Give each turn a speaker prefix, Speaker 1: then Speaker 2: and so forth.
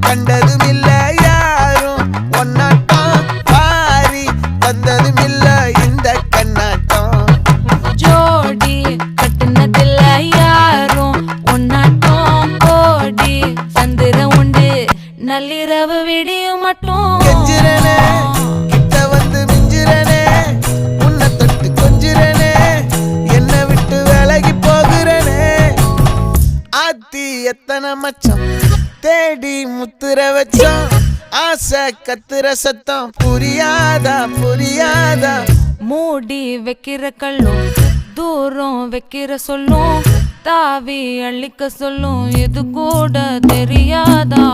Speaker 1: கண்டதும் இல்ல யாரும் ஒன்னாட்டம் பாரி தந்ததும் இல்ல இந்த கண்ணாட்டம்
Speaker 2: ஜோடி கட்டுனதில்ல யாரும் ஒன்னாட்டம் கோடி சந்திர உண்டு நள்ளிரவு விடியும் மட்டும்
Speaker 1: கெஞ்சிரனே கிட்ட வந்து மிஞ்சிரனே உன்னை தொட்டு கொஞ்சிரனே என்னை விட்டு விலகி போகிறனே ஆத்தி எத்தனை மச்சம் தேடி முத்துற வச்சோம் ஆசை கத்துற சத்தம் புரியாதா புரியாதா
Speaker 2: மூடி வைக்கிற கல்லும் தூரம் வைக்கிற சொல்லும் தாவி அள்ளிக்க சொல்லும் இது கூட தெரியாதா